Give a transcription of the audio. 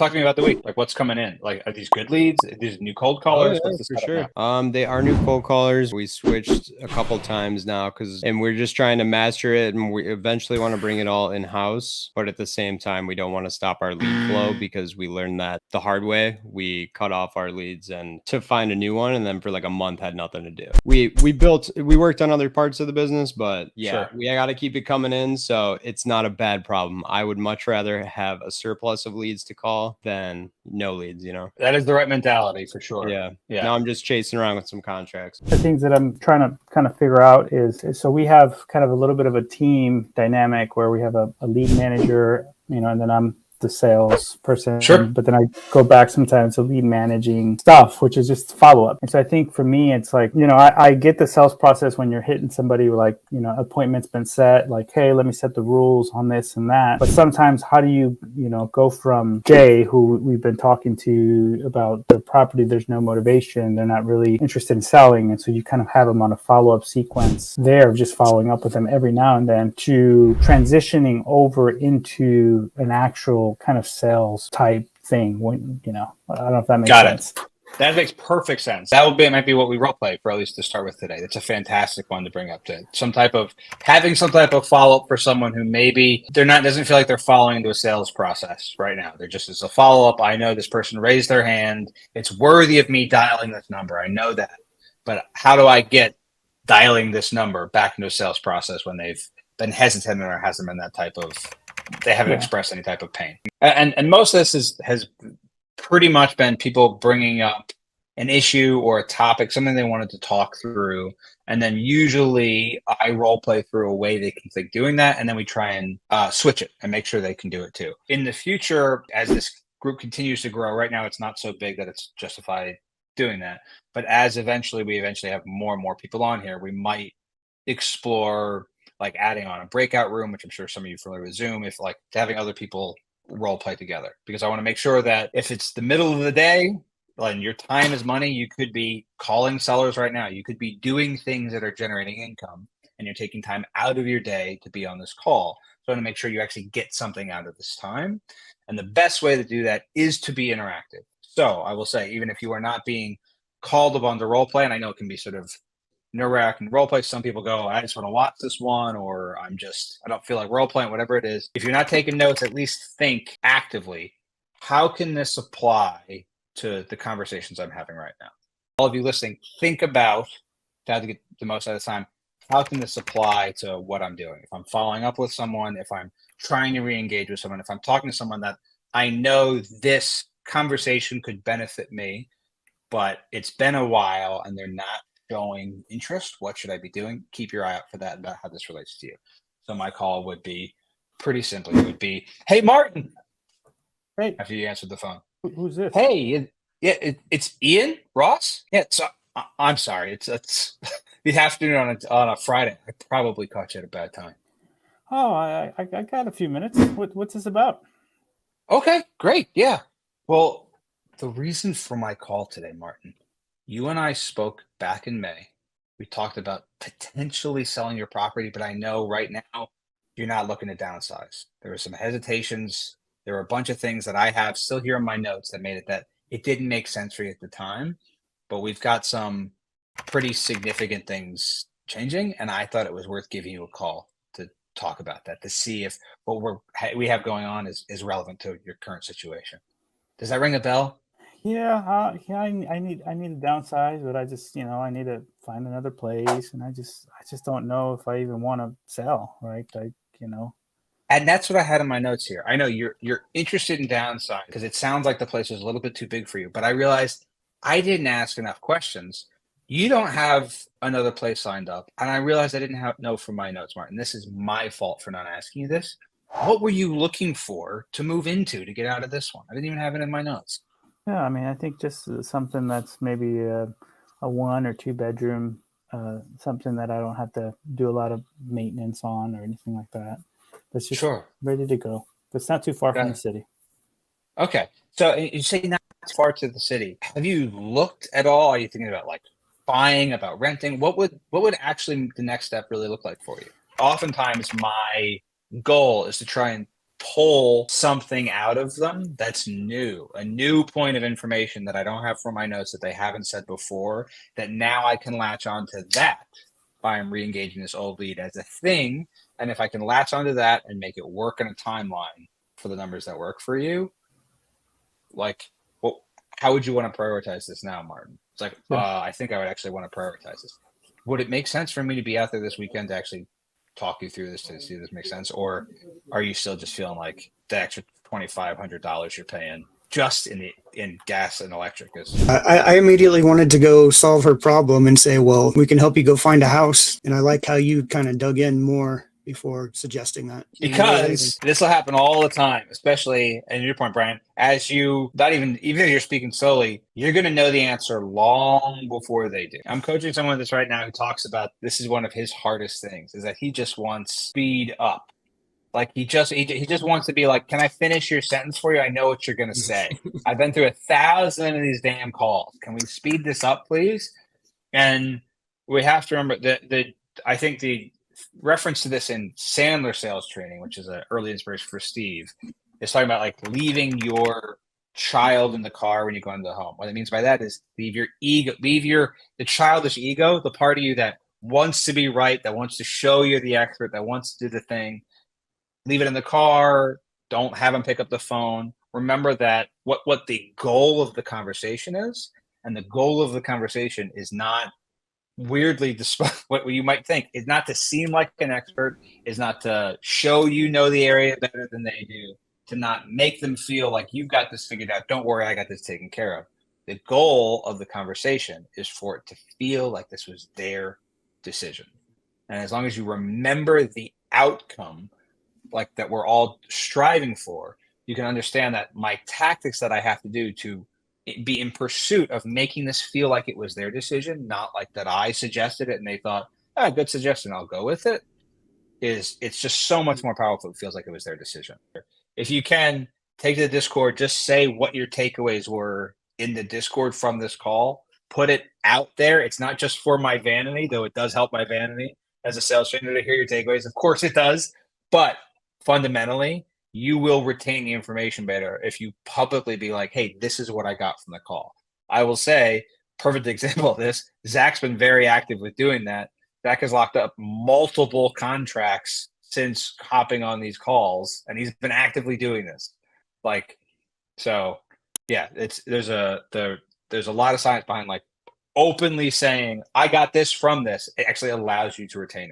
Talk to me about the week. Like, what's coming in? Like, are these good leads? Are these new cold Oh callers? yeah, What's the for setup sure. now? They are new cold callers. We switched a couple times now and we're just trying to master it, and we eventually want to bring it all in house. But at the same time, we don't want to stop our lead flow because we learned that the hard way. We cut off our leads and to find a new one, and then for like a month had nothing to do. We worked on other parts of the business, but yeah, Sure. we got to keep it coming in. So it's not a bad problem. I would much rather have a surplus of leads to call than no leads. That is the right mentality for sure. Yeah. Yeah. Now I'm just chasing around with some contracts. The things that I'm trying to kind of figure out is so we have kind of a little bit of a team dynamic where we have a lead manager, and then I'm the sales person. Sure. But then I go back sometimes to lead managing stuff, which is just follow up. And so I think for me, it's like, I get the sales process when you're hitting somebody with like, appointment's been set, like, hey, let me set the rules on this and that. But sometimes how do you, go from Jay, who we've been talking to about the property, there's no motivation, they're not really interested in selling. And so you kind of have them on a follow up sequence there of just following up with them every now and then to transitioning over into an actual kind of sales type thing. When I don't know if that makes sense. That makes perfect sense. That might be what we role play for, at least to start with today. That's a fantastic one to bring up. To having some type of follow up for someone who maybe doesn't feel like they're following into a sales process right now. They're just as a follow up. I know this person raised their hand. It's worthy of me dialing this number. I know that, but how do I get dialing this number back into a sales process when they've been hesitant or hasn't been they haven't expressed any type of pain. And most of this has pretty much been people bringing up an issue or a topic, something they wanted to talk through. And then usually I role play through a way they can think doing that. And then we try and switch it and make sure they can do it too. In the future, as this group continues to grow, right now it's not so big that it's justified doing that. But as we eventually have more and more people on here, we might explore like adding on a breakout room, which I'm sure some of you are familiar with Zoom, if like having other people role play together, because I want to make sure that if it's the middle of the day and your time is money, you could be calling sellers right now. You could be doing things that are generating income and you're taking time out of your day to be on this call. So I want to make sure you actually get something out of this time. And the best way to do that is to be interactive. So I will say, even if you are not being called upon to role play, and I know it can be sort of nerve-wracking role play. Some people go, I just want to watch this one, or I don't feel like role playing, whatever it is. If you're not taking notes, at least think actively, how can this apply to the conversations I'm having right now? All of you listening, think about how to get the most out of time. How can this apply to what I'm doing? If I'm following up with someone, if I'm trying to re-engage with someone, if I'm talking to someone that I know this conversation could benefit me, but it's been a while and they're not showing interest, what should I be doing? Keep your eye out for that about how this relates to you. So my call would be pretty simple. It would be, hey, Martin. Hey. After you answered the phone. Who's this? Hey, it's Ian Ross. Yeah, so I'm sorry. It's the afternoon on a Friday. I probably caught you at a bad time. Oh, I got a few minutes. What's this about? Okay, great. Yeah. Well, the reason for my call today, Martin, you and I spoke back in May. We talked about potentially selling your property, but I know right now you're not looking to downsize. There were some hesitations. There were a bunch of things that I have still here in my notes that made it that it didn't make sense for you at the time, but we've got some pretty significant things changing, and I thought it was worth giving you a call to talk about that, to see if what we have going on is relevant to your current situation. Does that ring a bell? Yeah, I need to downsize, but I just I need to find another place, and I just don't know if I even want to sell, right? And that's what I had in my notes here. I know you're interested in downside because it sounds like the place is a little bit too big for you, but I realized I didn't ask enough questions. You don't have another place lined up, and I realized I didn't know from my notes, Martin. This is my fault for not asking you this. What were you looking for to move into to get out of this one? I didn't even have it in my notes. Yeah, I mean, I think just something that's maybe a 1 or 2 bedroom, something that I don't have to do a lot of maintenance on or anything like that. That's just ready to go. It's not too far from the city. Okay. So you say not far to the city. Have you looked at all? Are you thinking about like buying, about renting? What would actually the next step really look like for you? Oftentimes my goal is to try and pull something out of them that's new, a new point of information that I don't have from my notes that they haven't said before, that now I can latch onto that by re-engaging this old lead as a thing. And if I can latch onto that and make it work in a timeline for the numbers that work for you, like, well, how would you want to prioritize this now, Martin? It's like, I think I would actually want to prioritize this. Would it make sense for me to be out there this weekend to actually talk you through this to see if this makes sense? Or are you still just feeling like the extra $2,500 you're paying just in gas and electric is? I immediately wanted to go solve her problem and say, well, we can help you go find a house. And I like how you kind of dug in more before suggesting that. Because this will happen all the time, especially, and your point, Brian, as you, not even if you're speaking slowly, you're going to know the answer long before they do. I'm coaching someone that's right now who talks about this is one of his hardest things, is that he just wants speed up. Like he just wants to be like, can I finish your sentence for you? I know what you're going to say. I've been through 1,000 of these damn calls. Can we speed this up, please? And we have to remember that I think the reference to this in Sandler sales training, which is an early inspiration for Steve, is talking about like leaving your child in the car when you go into the home. What it means by that is leave your ego, the childish ego, the part of you that wants to be right, that wants to show you're the expert, that wants to do the thing. Leave it in the car. Don't have them pick up the phone. Remember that what the goal of the conversation is, and the goal of the conversation is not, weirdly, despite what you might think, is not to seem like an expert, is not to show you know the area better than they do, to not make them feel like you've got this figured out. Don't worry, I got this taken care of. The goal of the conversation is for it to feel like this was their decision. And as long as you remember the outcome, like that we're all striving for, you can understand that my tactics that I have to do to be in pursuit of making this feel like it was their decision, not like that I suggested it and they thought, good suggestion, I'll go with it, it's just so much more powerful. It feels like it was their decision. If you can take to the Discord, just say what your takeaways were in the Discord from this call, put it out there. It's not just for my vanity, though it does help my vanity as a sales trainer to hear your takeaways. Of course it does, but fundamentally, you will retain the information better if you publicly be like, hey, this is what I got from the call. I will say, perfect example of this, Zach's been very active with doing that. Zach has locked up multiple contracts since hopping on these calls, and he's been actively doing this. Like, so yeah, there's a lot of science behind like openly saying, I got this from this. It actually allows you to retain it.